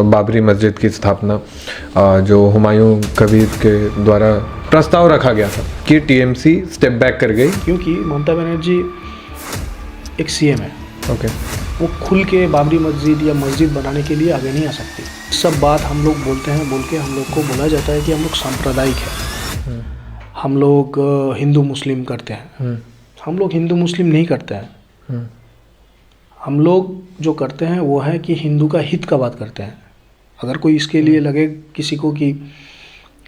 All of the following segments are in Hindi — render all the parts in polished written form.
बाबरी मस्जिद की स्थापना जो हुमायूं कबीर के द्वारा प्रस्ताव रखा गया था कि टीएमसी स्टेप बैक कर गई क्योंकि ममता बनर्जी एक सीएम है। ओके। वो खुल के बाबरी मस्जिद या मस्जिद बनाने के लिए आगे नहीं आ सकती। सब बात हम लोग बोलते हैं, बोल के हम लोग को बोला जाता है कि हम लोग सांप्रदायिक है, हम लोग हिंदू मुस्लिम करते हैं। हम लोग हिंदू मुस्लिम नहीं करते हैं। हम लोग जो करते हैं वो है कि हिंदू का हित का बात करते हैं। अगर कोई इसके लिए लगे किसी को कि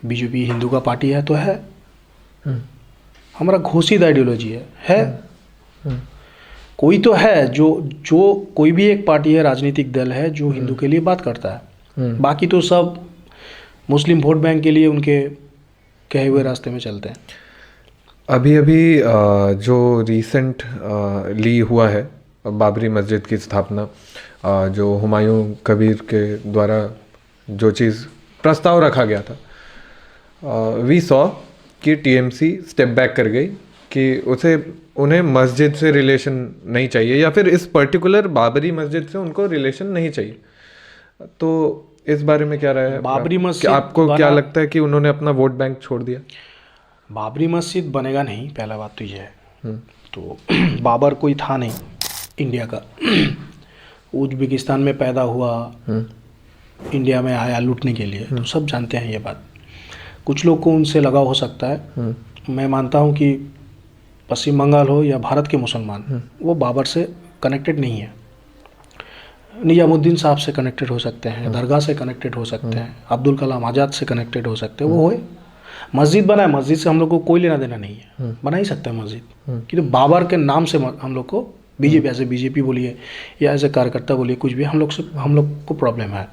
बीजेपी हिंदू का पार्टी है तो है, हमारा घोषित आइडियोलॉजी है। कोई तो है जो कोई भी एक पार्टी है, राजनीतिक दल है जो हिंदू के लिए बात करता है। बाकी तो सब मुस्लिम वोट बैंक के लिए उनके कहे हुए रास्ते में चलते हैं। अभी जो रिसेंट ली हुआ है बाबरी मस्जिद की स्थापना, जो हुमायूं कबीर के द्वारा जो चीज़ प्रस्ताव रखा गया था, वी सॉ कि टीएमसी स्टेप बैक कर गई कि उन्हें मस्जिद से रिलेशन नहीं चाहिए या फिर इस पर्टिकुलर बाबरी मस्जिद से उनको रिलेशन नहीं चाहिए। तो इस बारे में क्या राय है बाबरी मस्जिद आपको? क्या लगता है कि उन्होंने अपना वोट बैंक छोड़ दिया? बाबरी मस्जिद बनेगा नहीं, पहला बात तो ये है। तो बाबर कोई था नहीं इंडिया का, उज्बेकिस्तान में पैदा हुआ, इंडिया में आया लूटने के लिए, तो सब जानते हैं ये बात। कुछ लोग को उनसे लगाव हो सकता है। मैं मानता हूँ कि पश्चिम बंगाल हो या भारत के मुसलमान, वो बाबर से कनेक्टेड नहीं है। निजामुद्दीन साहब से कनेक्टेड हो सकते हैं, दरगाह से कनेक्टेड हो सकते हैं, अब्दुल कलाम आज़ाद से कनेक्टेड हो सकते हैं। वो होए मस्जिद बनाए, मस्जिद से हम लोग को कोई लेना देना नहीं है, बना ही सकते हैं मस्जिद। क्योंकि बाबर के नाम से हम लोग को बीजेपी, ऐसे बीजेपी बोलिए या ऐसे कार्यकर्ता बोलिए, कुछ भी हम लोग को प्रॉब्लम है।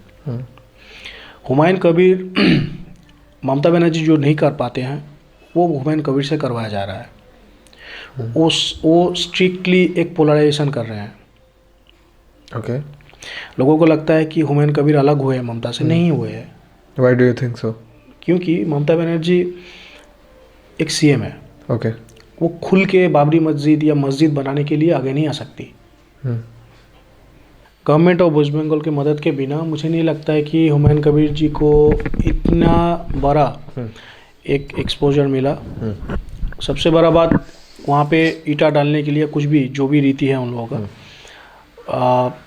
हुमायूं कबीर ममता बनर्जी जो नहीं कर पाते हैं वो हुमायूं कबीर से करवाया जा रहा है। वो स्ट्रिक्टली एक पोलराइजेशन कर रहे हैं। ओके। लोगों को लगता है कि हुमायूं कबीर अलग हुए हैं, ममता से नहीं हुए हैं। Why do you think so? क्योंकि ममता बनर्जी एक सीएम है। ओके। वो खुल के बाबरी मस्जिद या मस्जिद बनाने के लिए आगे नहीं आ सकती। गवर्नमेंट ऑफ वेस्ट बंगाल की मदद के बिना मुझे नहीं लगता है कि हुमायूं कबीर जी को इतना बड़ा एक एक्सपोजर मिला। सबसे बड़ा बात, वहाँ पे ईटा डालने के लिए कुछ भी जो भी रीति है उन लोगों का,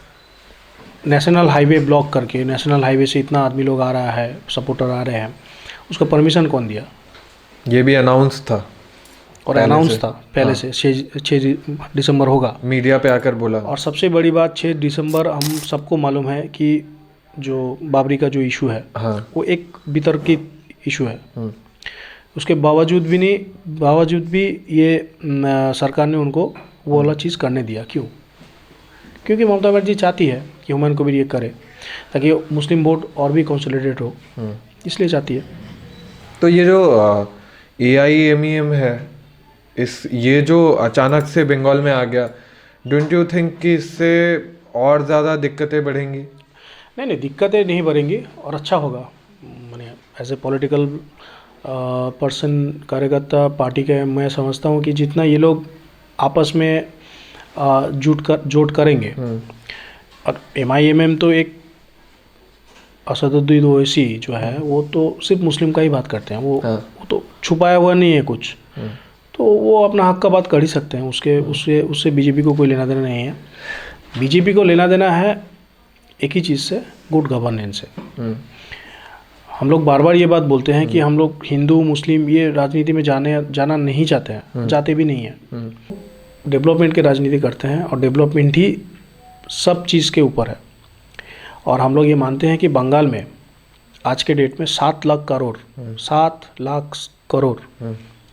नेशनल हाईवे ब्लॉक करके, नेशनल हाईवे से इतना आदमी लोग आ रहा है, सपोर्टर आ रहे हैं, उसका परमिशन कौन दिया? ये भी अनाउंस था और अनाउंस था पहले से 6 दिसंबर होगा, मीडिया पे आकर बोला। और सबसे बड़ी बात 6 दिसंबर हम सबको मालूम है कि जो बाबरी का जो इशू है, वो एक वितर्कित इशू है। उसके बावजूद भी ये सरकार ने उनको वो वाला चीज़ करने दिया। क्यों? क्योंकि ममता बनर्जी चाहती है कि हुमायूं कबीर ये करे ताकि मुस्लिम वोट और भी कंसोलिडेट हो, इसलिए चाहती है। तो ये जो AIMEM है, ये जो अचानक से बंगाल में आ गया, डोंट यू थिंक कि इससे और ज़्यादा दिक्कतें बढ़ेंगी? नहीं, दिक्कतें नहीं बढ़ेंगी और अच्छा होगा। मैंने एज ए पॉलिटिकल पर्सन, कार्यकर्ता पार्टी के, मैं समझता हूँ कि जितना ये लोग आपस में जोट करेंगे। और MIMM तो एक असदुद्दीन ओवैसी जो है वो तो सिर्फ मुस्लिम का ही बात करते हैं। वो तो छुपाया हुआ नहीं है कुछ, तो वो अपना हक का बात कर ही सकते हैं। उससे बीजेपी को कोई लेना देना नहीं है। बीजेपी को लेना देना है एक ही चीज़ से, गुड गवर्नेंस से। हम लोग बार बार ये बात बोलते हैं कि हम लोग हिंदू मुस्लिम ये राजनीति में जाना नहीं चाहते हैं, जाते भी नहीं हैं। डेवलपमेंट की राजनीति करते हैं और डेवलपमेंट ही सब चीज़ के ऊपर है। और हम लोग ये मानते हैं कि बंगाल में आज के डेट में 7 लाख करोड़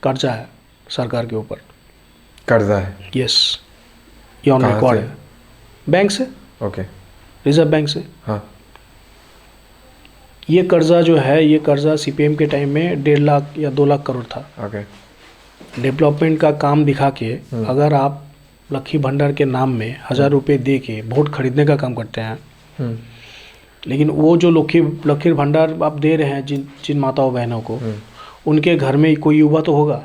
कर्जा है सरकार के ऊपर। कर्जा है? यस, ये ऑन रिकॉर्ड है। बैंक से, ओके, रिजर्व बैंक से। हाँ। ये कर्जा जो है, ये कर्जा CPM के टाइम में 1.5 लाख या 2 लाख करोड़ था। ओके। डेवलपमेंट का काम दिखा के अगर आप लक्ष्मी भंडार के नाम में 1000 रुपये दे के वोट खरीदने का काम करते हैं, लेकिन वो जो लक्ष्मी भंडार आप दे रहे हैं जिन माताओं बहनों को, उनके घर में कोई युवा तो होगा।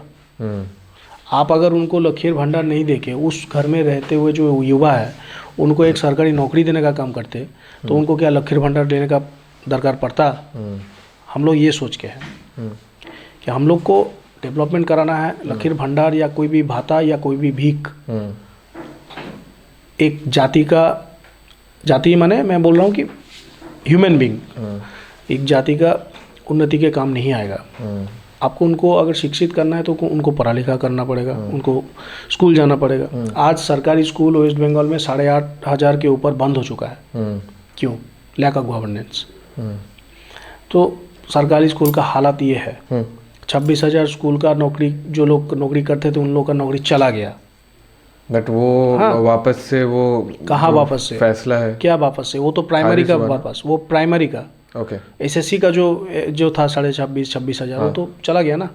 आप अगर उनको लक्ष्मी भंडार नहीं देके उस घर में रहते हुए जो युवा है उनको एक सरकारी नौकरी देने का काम करते, तो उनको क्या लक्ष्मी भंडार देने का दरकार पड़ता, हम लोग ये सोच के हैं कि हम लोग को डेवलपमेंट कराना है। लकीर भंडार या कोई भी भाता या कोई भी भीख एक जाति माने मैं बोल रहा हूँ कि ह्यूमन बीइंग, एक जाति का उन्नति के काम नहीं आएगा। आपको उनको अगर शिक्षित करना है तो उनको पढ़ा लिखा करना पड़ेगा, उनको स्कूल जाना पड़ेगा। आज सरकारी स्कूल वेस्ट बंगाल में 8,500 के ऊपर बंद हो चुका है। क्यों? Lack of governance. तो सरकारी स्कूल का हालत ये है। 26,000 स्कूल का नौकरी, जो लोग नौकरी करते थे उन लोगों का नौकरी चला गया। बट वो हाँ। वापस से वो कहाँ वापस से? फैसला है क्या वापस से? वो तो प्राइमरी का वापस, वो प्राइमरी का ओके एसएससी का जो था 26,000 वो तो चला गया ना।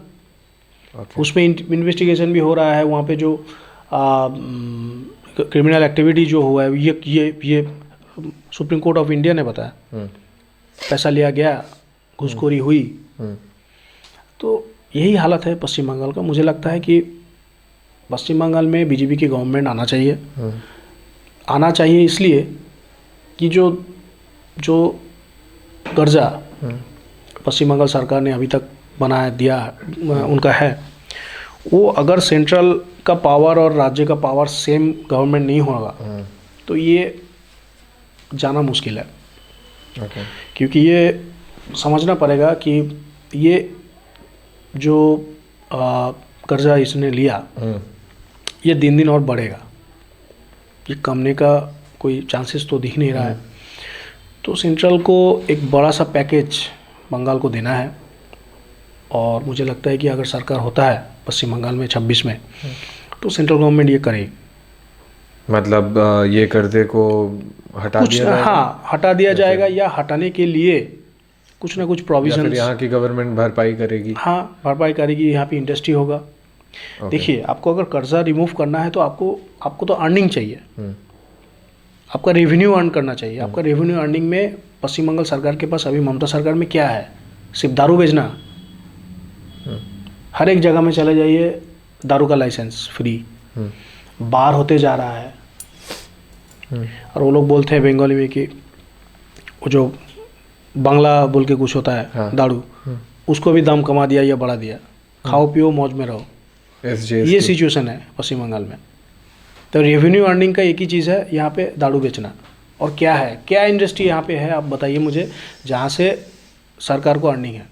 उसमें इन्वेस्टिगेशन भी हो रहा है। वहाँ पे जो क्रिमिनल एक्टिविटी जो हुआ है ये सुप्रीम कोर्ट ऑफ इंडिया ने बताया। पैसा लिया गया, घूसखोरी हुई। तो यही हालत है पश्चिम बंगाल का। मुझे लगता है कि पश्चिम बंगाल में बीजेपी की गवर्नमेंट आना चाहिए इसलिए कि जो कर्जा पश्चिम बंगाल सरकार ने अभी तक बनाया दिया उनका है, वो अगर सेंट्रल का पावर और राज्य का पावर सेम गवर्नमेंट नहीं होगा तो ये जाना मुश्किल है। क्योंकि ये समझना पड़ेगा कि ये जो कर्जा इसने लिया ये दिन दिन और बढ़ेगा, ये कमने का कोई चांसेस तो दिख नहीं रहा है। तो सेंट्रल को एक बड़ा सा पैकेज बंगाल को देना है और मुझे लगता है कि अगर सरकार होता है पश्चिम बंगाल में 26 में तो सेंट्रल गवर्नमेंट ये करे। मतलब ये कर्जे को हटा दिया जाएगा? हाँ, हटा दिया जाएगा या हटाने के लिए कुछ ना कुछ प्रोविजन यहाँ की गवर्नमेंट भरपाई करेगी। हाँ, भरपाई करेगी। यहाँ पे इंडस्ट्री होगा। देखिए, आपको अगर कर्जा रिमूव करना है तो आपको तो अर्निंग चाहिए, आपका रेवेन्यू अर्न करना चाहिए। आपका रेवेन्यू अर्निंग में पश्चिम बंगाल सरकार के पास अभी ममता सरकार में क्या है? सिर्फ दारू बेचना। हर एक जगह में चले जाइए, दारू का लाइसेंस फ्री, बार होते जा रहा है। और वो लोग बोलते हैं बंगाली में कि वो जो बांग्ला बोल के कुछ होता है, हाँ। दारू, उसको भी दाम कमा दिया या बढ़ा दिया। खाओ पियो मौज में रहो, ये सिचुएशन है पश्चिम बंगाल में। तो रेवेन्यू अर्निंग का एक ही चीज़ है यहाँ पे, दारू बेचना। और क्या है, क्या इंडस्ट्री यहाँ पे है आप बताइए मुझे, जहाँ से सरकार को अर्निंग है?